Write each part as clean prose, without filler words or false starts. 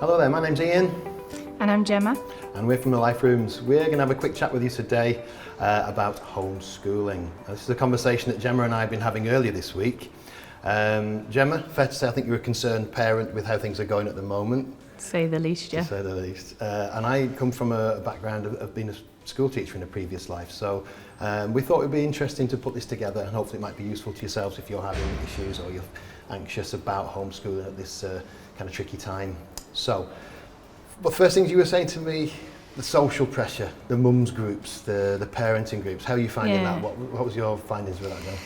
Hello there, my name's Ian. And I'm Gemma. And we're from the Life Rooms. We're going to have a quick chat with you today about homeschooling. This is a conversation that Gemma and I have been having earlier this week. Gemma, fair to say I think you're a concerned parent with how things are going at the moment. To say the least, yeah. To say the least. And I come from a background of being a school teacher in a previous life, so we thought it would be interesting to put this together, and hopefully it might be useful to yourselves if you're having issues or you're anxious about homeschooling at this kind of tricky time. So, but first things you were saying to me, the social pressure, the mums groups, the parenting groups, how are you finding that? What was your findings with that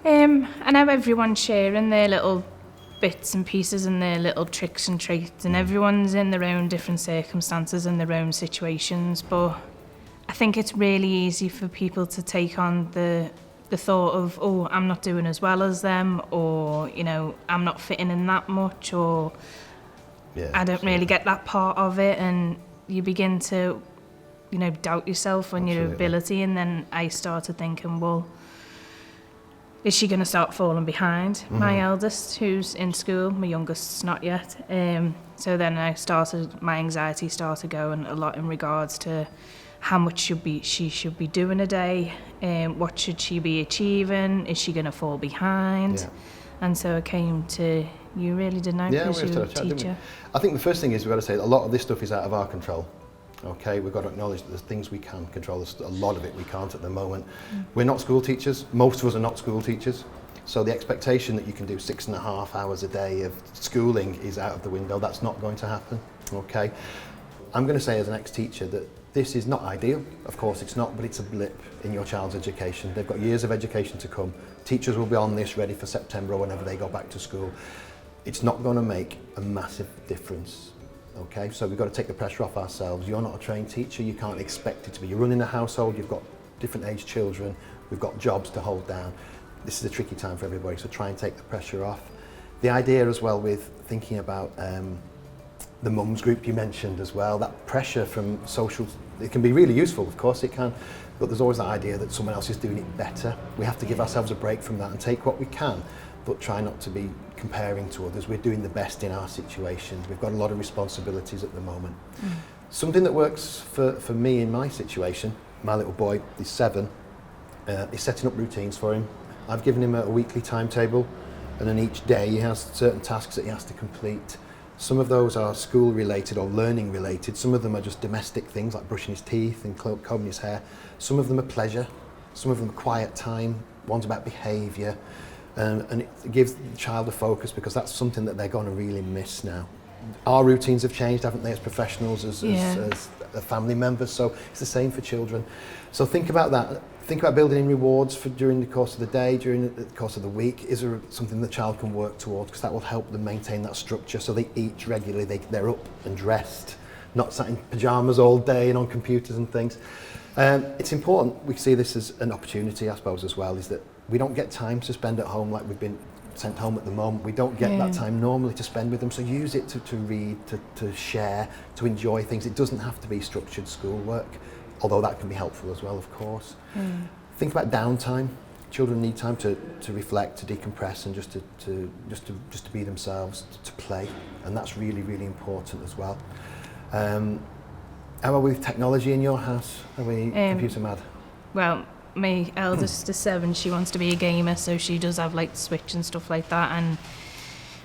then? I know everyone's sharing their little bits and pieces and their little tricks and traits, and everyone's in their own different circumstances and their own situations, but I think it's really easy for people to take on the thought of, oh, I'm not doing as well as them, or, you know, I'm not fitting in that much, or I don't really get that part of it, and you begin to, you know, doubt yourself on your ability. And then I started thinking, well, is she going to start falling behind my eldest, who's in school? My youngest's not yet. So then my anxiety started going a lot in regards to how much she should be doing a day, what should she be achieving, is she going to fall behind? Yeah. And so it came to you, really, didn't I? Because you're a teacher. I think the first thing is we've got to say a lot of this stuff is out of our control. Okay, we've got to acknowledge that there's things we can control. There's a lot of it we can't at the moment. We're not school teachers. Most of us are not school teachers. So the expectation that you can do 6.5 hours a day of schooling is out of the window. That's not going to happen. Okay, I'm going to say as an ex-teacher that this is not ideal. Of course it's not, but it's a blip in your child's education. They've got years of education to come. Teachers will be on this ready for September or whenever they go back to school. It's not going to make a massive difference. Okay, so we've got to take the pressure off ourselves. You're not a trained teacher, you can't expect it to be. You're running a household, you've got different age children, we've got jobs to hold down. This is a tricky time for everybody, so try and take the pressure off. The idea as well with thinking about the mums group you mentioned as well, that pressure from social, it can be really useful, of course it can, but there's always that idea that someone else is doing it better. We have to give ourselves a break from that and take what we can, but try not to be comparing to others. We're doing the best in our situation. We've got a lot of responsibilities at the moment. Something that works for me in my situation, my little boy is 7, is setting up routines for him. I've given him a weekly timetable, and then each day he has certain tasks that he has to complete. Some of those are school related or learning related. Some of them are just domestic things like brushing his teeth and combing his hair. Some of them are pleasure. Some of them are quiet time. One's about behaviour. And it gives the child a focus, because that's something that they're going to really miss now. Our routines have changed, haven't they, as professionals, as family members, so it's the same for children. So think about that. Think about building in rewards during the course of the day, during the course of the week. Is there something the child can work towards? Because that will help them maintain that structure, so they eat regularly, they're up and dressed, not sat in pyjamas all day and on computers and things. It's important, we see this as an opportunity, I suppose, as well, is that we don't get time to spend at home like we've been sent home at the moment. We don't get that time normally to spend with them, so use it to read, to share, to enjoy things. It doesn't have to be structured schoolwork, although that can be helpful as well, of course. Think about downtime. Children need time to reflect, to decompress, and just to be themselves, to play, and that's really, really important as well. How are we with technology in your house? Are we computer mad? Well, my eldest is 7, she wants to be a gamer, so she does have like Switch and stuff like that, and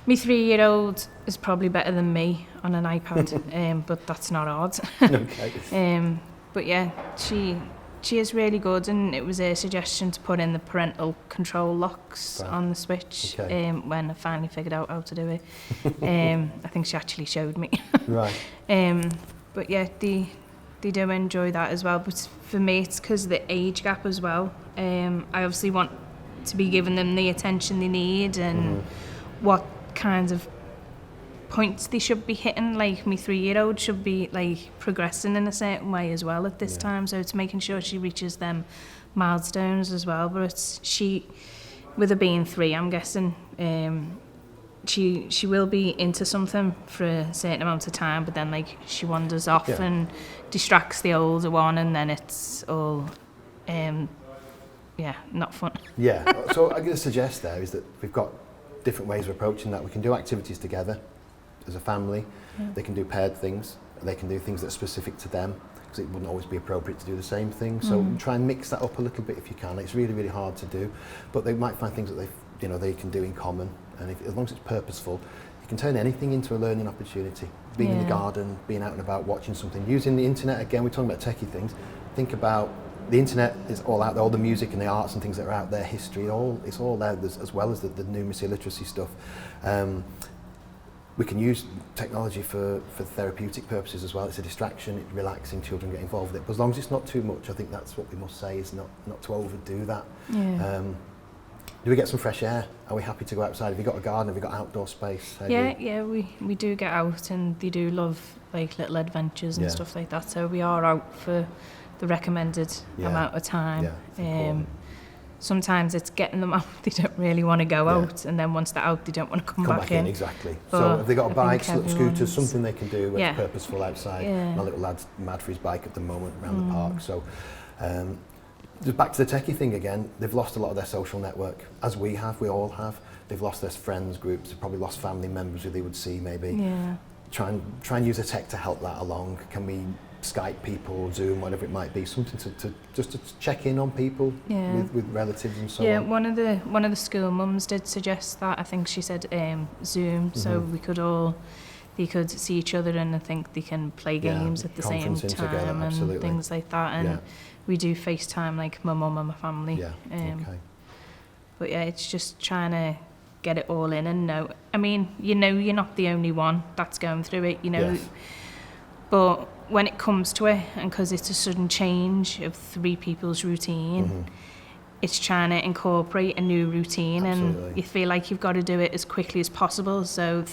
my 3-year-old is probably better than me on an iPad, but that's not odd. Okay. But yeah, she is really good, and it was a suggestion to put in the parental control locks on the Switch when I finally figured out how to do it. I think she actually showed me. Right. But yeah, they do enjoy that as well. But for me, it's because of the age gap as well. I obviously want to be giving them the attention they need, and what kinds of points they should be hitting. Like my 3-year-old should be like progressing in a certain way as well at this time. So it's making sure she reaches them milestones as well. But it's with her being 3, I'm guessing she will be into something for a certain amount of time, but then like she wanders off and distracts the older one, and then it's all not fun. So I'm going to suggest there is that we've got different ways of approaching that. We can do activities together. as a family. They can do paired things. They can do things that are specific to them, because it wouldn't always be appropriate to do the same thing. So try and mix that up a little bit if you can. It's really, really hard to do, but they might find things that they can do in common, and as long as it's purposeful, you can turn anything into a learning opportunity. Being in the garden, being out and about, watching something, using the internet. Again, we're talking about techie things. Think about the internet is all out there, all the music and the arts and things that are out there, history, it's all there, as well as the numeracy, literacy stuff. We can use technology for therapeutic purposes as well. It's a distraction, it's relaxing, children get involved with it. But as long as it's not too much, I think that's what we must say, is not to overdo that. Do we get some fresh air? Are we happy to go outside? Have you got a garden? Have you got outdoor space? We do get out, and they do love like little adventures and stuff like that. So we are out for the recommended amount of time. Sometimes it's getting them out. They don't really want to go out, and then once they're out, they don't want to come back in. Exactly. But so if they've got a bike, scooters, something they can do where it's purposeful outside. My little lad's mad for his bike at the moment around the park. So just back to the techie thing again, they've lost a lot of their social network, as we all have. They've lost their friends groups, they've probably lost family members who they would see maybe. Try and use the tech to help that along. Can we Skype people, Zoom, whatever it might be, something to just to check in on people with relatives and so on. One of the school mums did suggest that. I think she said Zoom, so they could see each other, and I think they can play games at the same time together, and things like that. And we do FaceTime, like my mum and my family. But it's just trying to get it all in and know. I mean, you're not the only one that's going through it, but when it comes to it, and because it's a sudden change of 3 people's routine, it's trying to incorporate a new routine. And you feel like you've got to do it as quickly as possible, so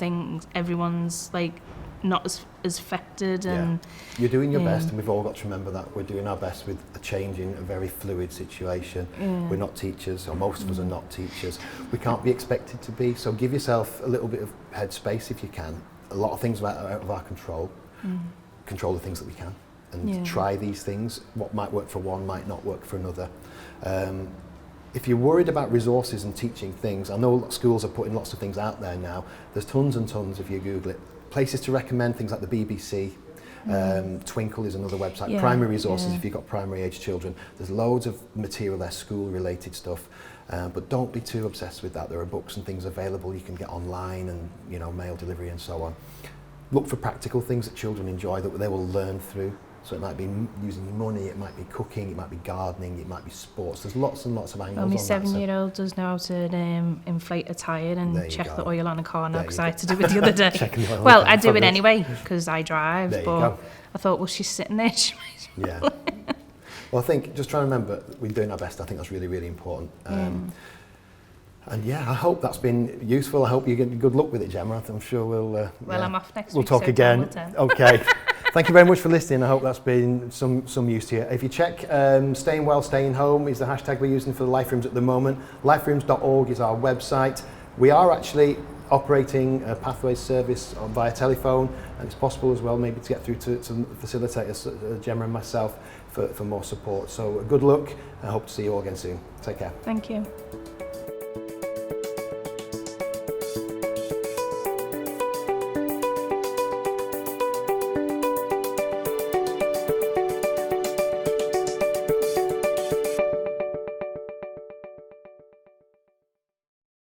everyone's like not as affected. And you're doing your best, and we've all got to remember that we're doing our best with a change in a very fluid situation. We're not teachers, or most of us are not teachers. We can't be expected to be, so give yourself a little bit of headspace if you can. A lot of things are out of our control. Control the things that we can, and try these things. What might work for one might not work for another. If you're worried about resources and teaching things, I know schools are putting lots of things out there now. There's tons and tons if you Google it. Places to recommend, things like the BBC, Twinkle is another website, primary resources if you've got primary age children. There's loads of material there, school related stuff, but don't be too obsessed with that. There are books and things available you can get online, and mail delivery and so on. Look for practical things that children enjoy that they will learn through. So it might be using your money, it might be cooking, it might be gardening, it might be sports. There's lots and lots of angles on that. My 7-year-old does know how to inflate a tyre and check the oil on a car now, because I had to do it the other day. Well, I do it anyway because I drive, but I thought, well, she's sitting there. Well, I think just try and remember we're doing our best. I think that's really, really important. And I hope that's been useful. I hope you get good luck with it, Gemma. I'm sure we'll... I'm off next we'll week. We'll talk again. Okay. Thank you very much for listening. I hope that's been some use to you. If you check Staying Well, Staying Home is the hashtag we're using for the Life Rooms at the moment. liferooms.org is our website. We are actually operating a pathways service via telephone, and it's possible as well maybe to get through to facilitators, Gemma and myself, for more support. So good luck. I hope to see you all again soon. Take care. Thank you.